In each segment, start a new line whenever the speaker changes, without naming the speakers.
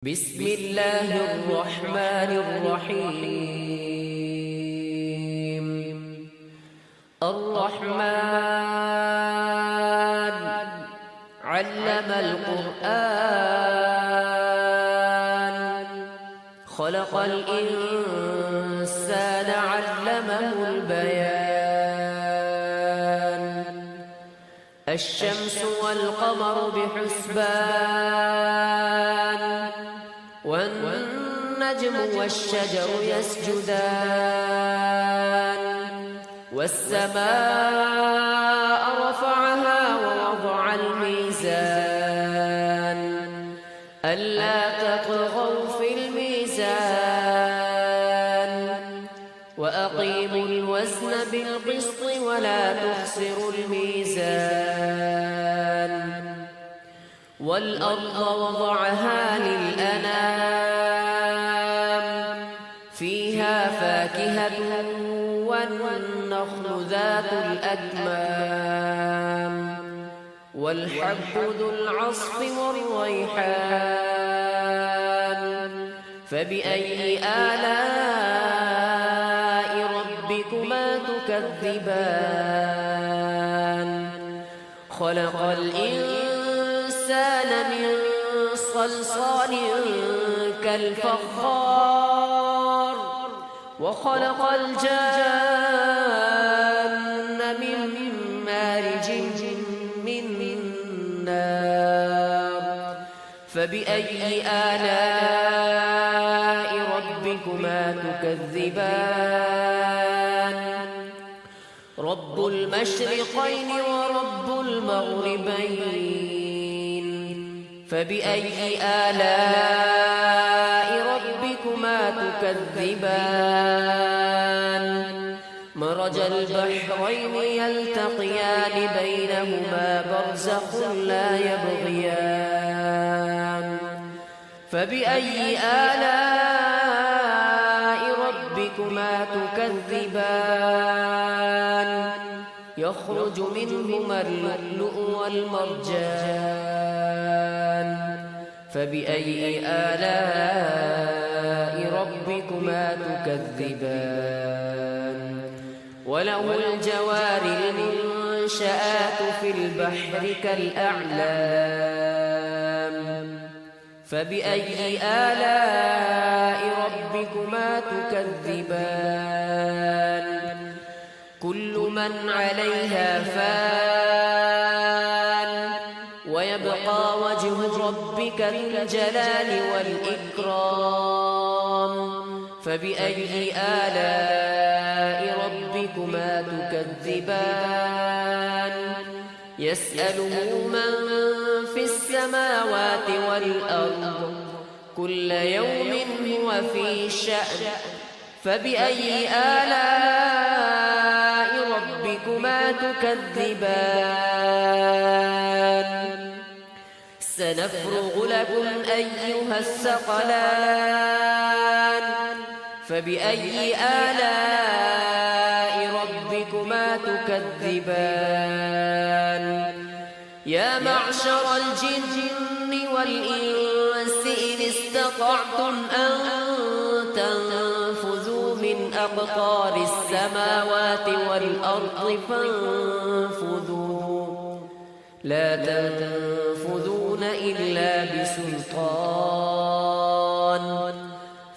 بسم الله الرحمن الرحيم. الرحمن علم القرآن خلق الإنسان علمه البيان الشمس والقمر بحسبان والنجم والشجر يسجدان والسماء رفعها ووضع الميزان ألا تطغوا في الميزان وأقيموا الوزن بالقسط ولا تخسروا الميزان والأرض وضعها للأنام فيها فاكهة والنخل ذات الأكمام والحب ذو العصف والريحان فبأي آلاء ربكما تكذبان خلق الإنسان من صلصال كالفخار وخلق الجان من مارج من نار فبأي آلاء ربكما تكذبان رب المشرقين ورب المغربين فبأي آلاء ربكما تكذبان مرج البحرين يلتقيان بينهما برزخ لا يبغيان فبأي آلاء ربكما تكذبان يخرج منهما اللؤلؤ والمرجان فبأي آلاء ربكما تكذبان وله الجوار المنشآت في البحر كالأعلام فبأي آلاء ربكما تكذبان كل من عليها فان ويبقى وجه ربك ذو الجلال والإكرام فبأي آلاء ربكما تكذبان يسأله من في السماوات والأرض كل يوم هو في شأن فبأي آلاء ربكما تكذبان سنفرغ لكم أيها الثقلان فبأي آلاء ربكما تكذبان يا معشر الجن والإنس إن استطعتم أن تنفذوا من أقطار السماوات والأرض فانفذوا لا تنفذون إلا بسلطان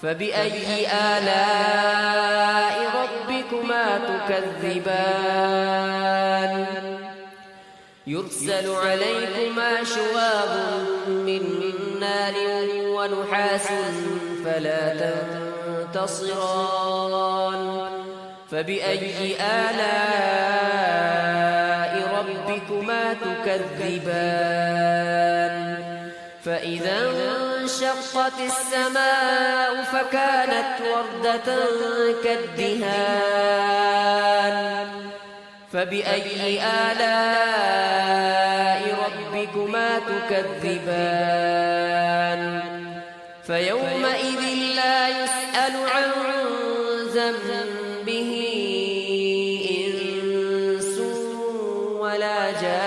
فبأي آلاء ربكما تكذبان يرسل عليكما شواظ من نار ونحاس فلا تنتصران فبأي آلاء ربكما تكذبان فإذا انشقت السماء فكانت وردة كالدهان فبأي آلاء ربكما تكذبان فيومئذ لا يسأل عن ذنبه إنس ولا جان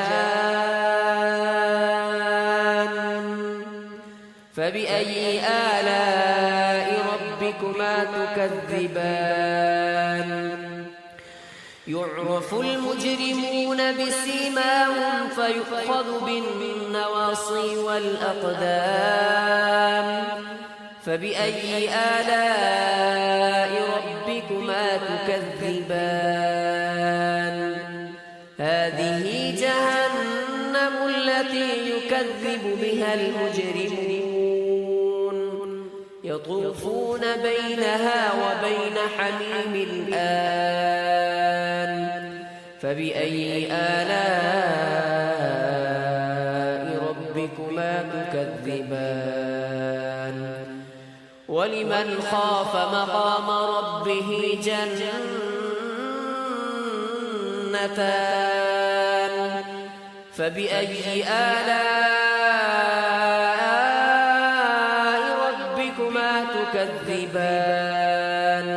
فبأي آلاء ربكما تكذبان يعرف المجرمون بسيماهم فيؤخذ بالنواصي والأقدام فبأي آلاء ربكما تكذبان هذه جهنم التي يكذب بها المجرمون يطوفون بينها وبين حميم آن فبأي آلاء ربكما تكذبان ولمن خاف مقام ربه جنتان فبأي آلاء ربكما تكذبان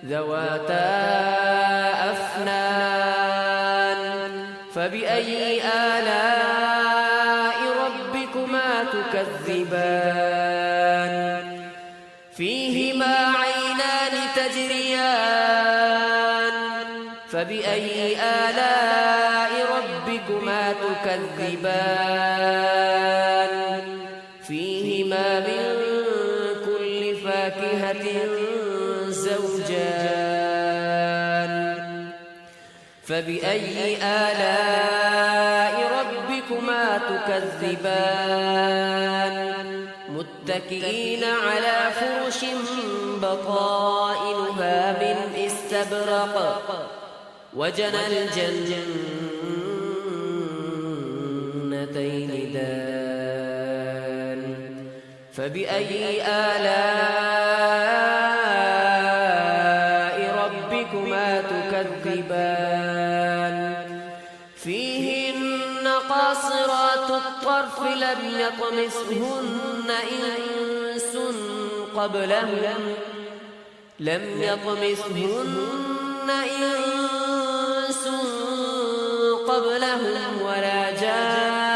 ذواتا أفنان فبأي آلاء ربكما تكذبان فيهما عينان تجريان فبأي آلاء ربكما تكذبان فيهما من كل فاكهة زوجان فبأي آلاء ربكما تكذبان متكئين على فرش بطائنها من استبرق وجنى الجنتين دان فبأي آلاء ربكما تكذبان فيهن قاصرات الطرف لم يطمثهن إنس قبلهم ولا جان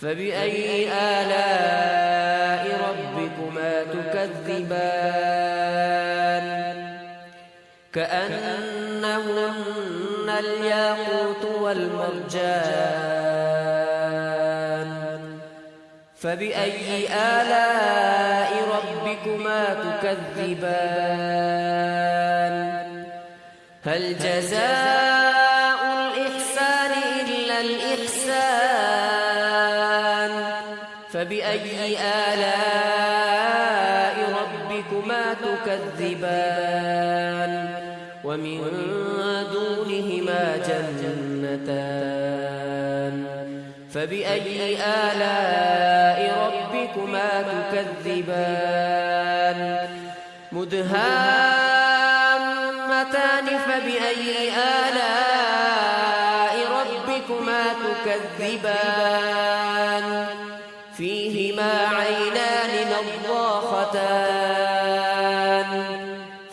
فبأي آلاء ربكما تكذبان كأنهن الياقوت والمرجان فبأي آلاء ربكما تكذبان هل جزاء الإحسان إلا الإحسان فبأي آلاء ربكما تكذبان ومن دونهما جنتان فبأي آلاء ربكما تكذبان مدهامتان فبأي آلاء ربكما تكذبان فيهما عينان نضاختان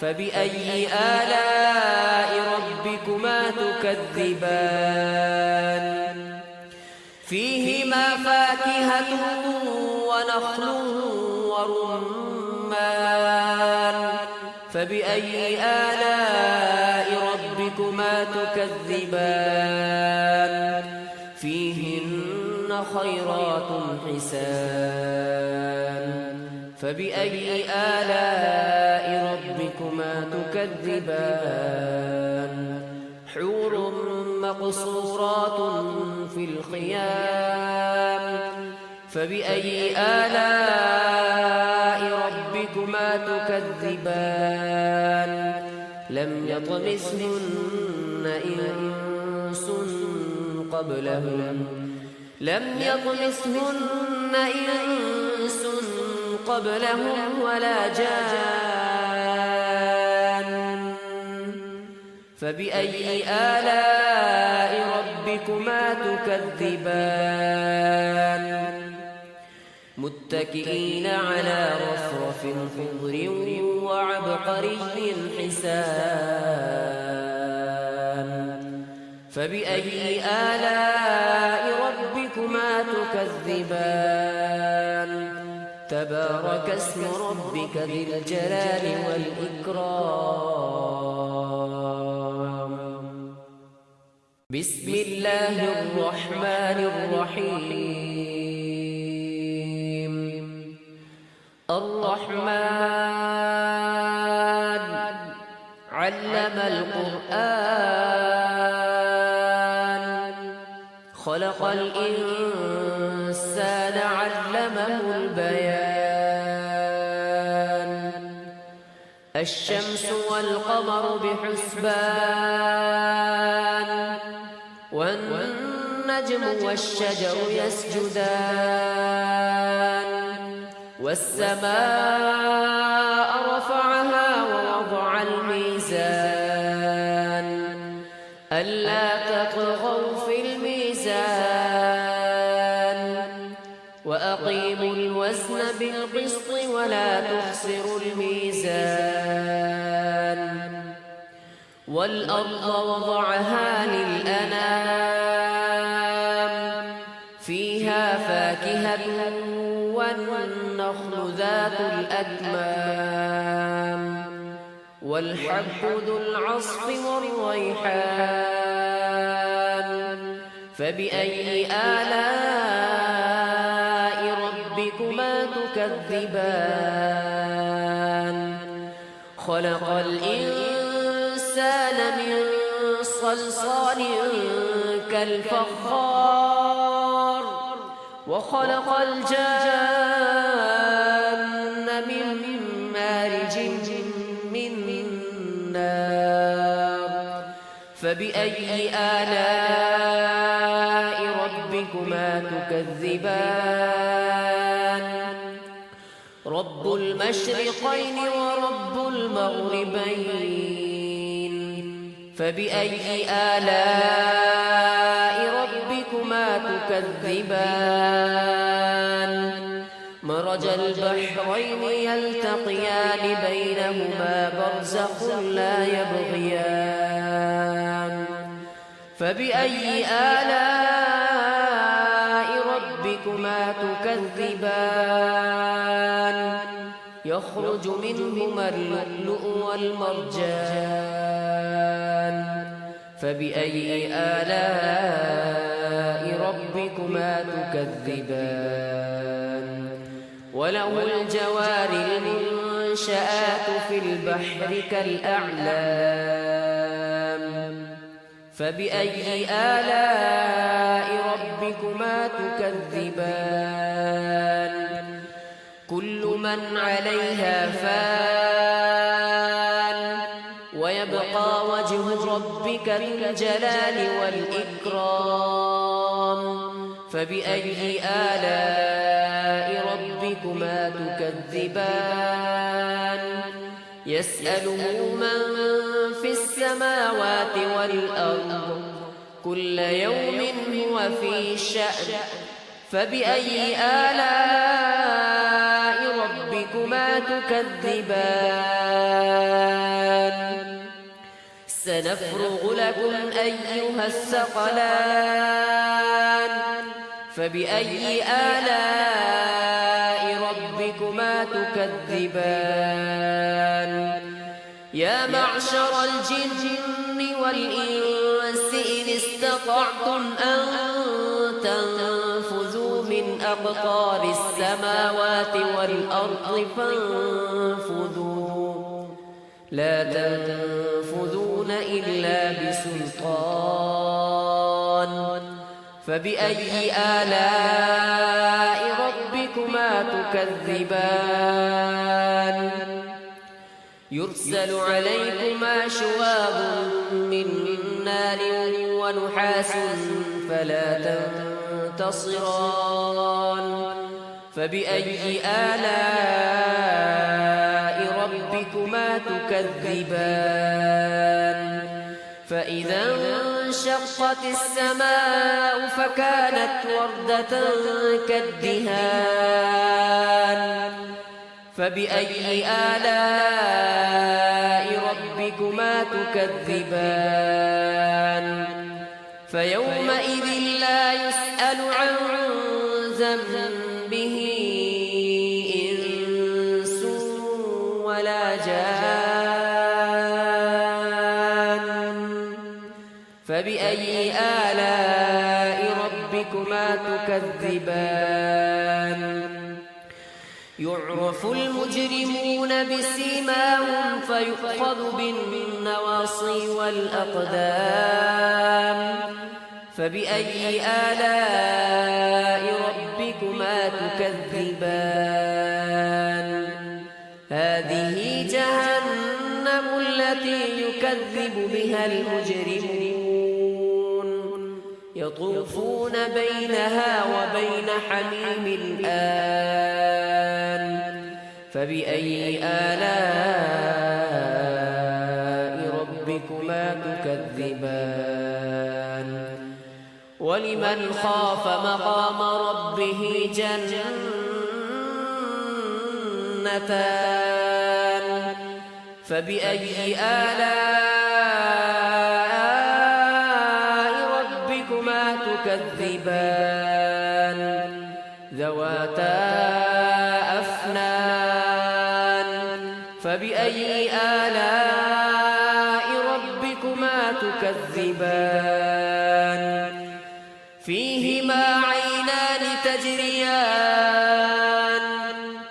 فبأي آلاء ربكما تكذبان فيهما فاكهة ونخل ورمان فبأي آلاء ربكما تكذبان فيهن خيرات حسان فبأي آلاء ربكما تكذبان حور مقصورات في الخيام فبأي آلاء ربكما تكذبان لم يطمثهن إنس قبلهم ولا جان فبأي آلاء ربكما تكذبان متكئين على رفرف خضر وعبقري حسان فبأي آلاء ربكما تكذبان تكذبان تبارك اسم ربك ذي الجلال والإكرام بسم الله الرحمن الرحيم الرحمن علم القرآن خلق الإنسان علمه البيان الشمس والقمر بحسبان والنجم والشجر يسجدان والسماء رفعها ووضع الميزان ألا تطغوا في الميزان وأقيموا الوزن بالقسط ولا تخسروا الميزان والأرض وضعها للأنام فيها فاكهة والنخل ذات الأكمام والحب ذو العصف والريحان فبأي آلاء ربكما تكذبان خلق الإنسان من صلصال كالفخار وخلق الجان من مارج من نار فبأي آلاء ربكما تكذبان رب المشرقين ورب المغربين فبأي آلاء ربكما تكذبان مرج البحرين يلتقيان بينهما برزخ لا يبغيان فبأي آلاء ربكما تكذبان يخرج منهما اللؤلؤ والمرجان فبأي آلاء ربكما تكذبان وله الجوار المنشآت في البحر كالأعلام فبأي آلاء ربكما تكذبان كل من عليها فان ويبقى وجه ربك ذو الجلال والإكرام فبأي آلاء ربكما تكذبان يسأله من في السماوات والأرض كل يوم هو في شأن فبأي آلاء ربكما تكذبان سنفرغ لكم أيها الثقلان فبأي آلاء ربكما تكذبان يا معشر الجن والإنس إن استطعتم أن تنفذوا من أقطار السماوات والأرض فانفذوا لا تنفذون إلا بسلطان فبأي آلاء ربكما تكذبان يرسل عليكما شواظ من نار ونحاس فلا تنتصران فبأي آلاء ربكما تكذبان فإذا انشقت السماء فكانت وردة كالدهان فبأي آلاء ربكما تكذبان فيومئذ لا يسأل عن ذنبه إنس ولا جان فبأي آلاء ربكما تكذبان يعرف المجرمون بسيماهم فيؤخذ بالنواصي والأقدام فبأي آلاء ربكما تكذبان هذه جهنم التي يكذب بها المجرمون يطوفون بينها وبين حميم آن فبأي آلاء ربكما تكذبان ولمن خاف مقام ربه جنتان فبأي آلاء ربكما تكذبان ذواتا أفنان فبأي آلاء ربكما تكذبان فيهما عينان تجريان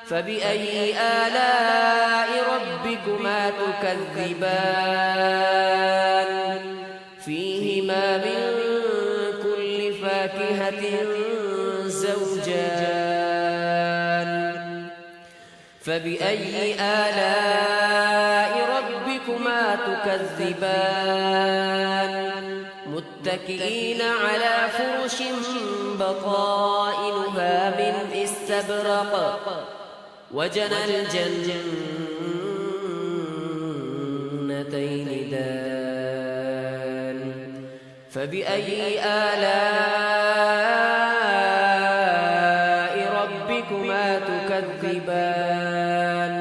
فبأي آلاء ربكما تكذبان فيهما من كل فاكهة زوجان فبأي آلاء ربكما تكذبان متكئين على فرش بطائنها من استبرق وجنى الجنتين دان فبأي آلاء ربكما تكذبان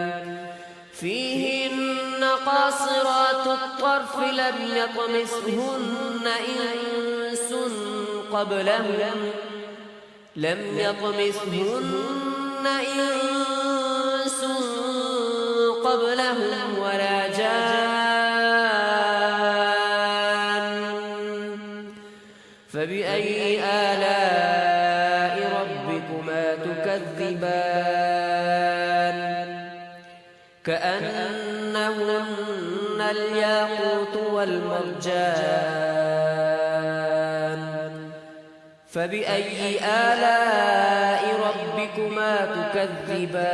فيهن قاصرات الطرف لم يطمثهن إنس قبلهم ولا جان فبأي آلاء ربكما تكذبان كأنهن الياقوت والمرجان فبأي آلاء ربكما تكذبان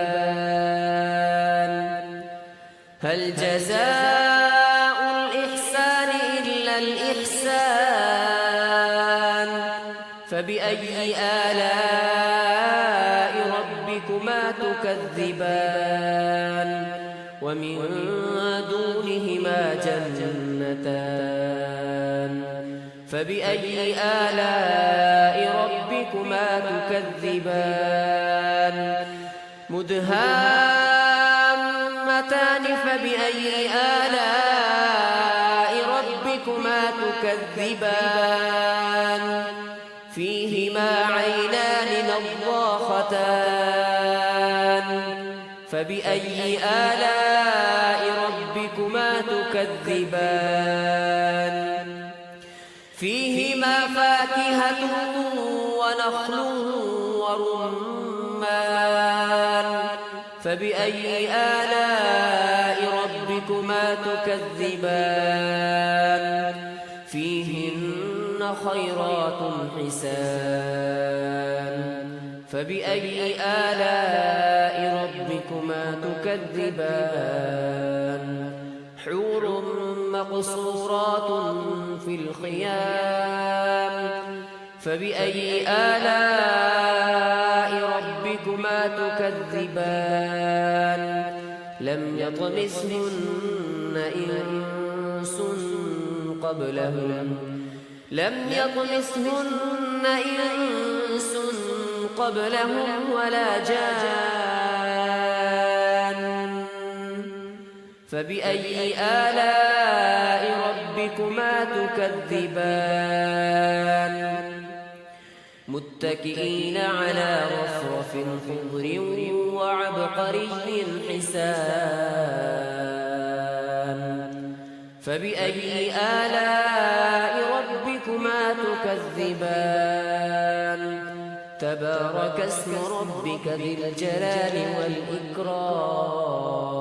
هل جزاء الإحسان إلا الإحسان فبأي آلاء ربكما تكذبان ومن دونهما جنتان فبأي آلاء ربكما تكذبان مدهامتان فبأي آلاء ربكما تكذبان فيهما عينان نضاختان فبأي آلاء ربكما تكذبان فيهما فاكهة ونخل ورمان فبأي آلاء ربكما تكذبان فيهن خيرات حسان فبأي آلاء ربكما تكذبان حور مقصورات في الخيام فبأي آلاء ربكما تكذبان لم يطمثهن إنس قبلهم ولا جان فبأي آلاء ربكما تكذبان متكئين على خضر وعبقري حسان فبأي آلاء ربكما تكذبان تبارك اسم ربك ذي الجلال والإكرام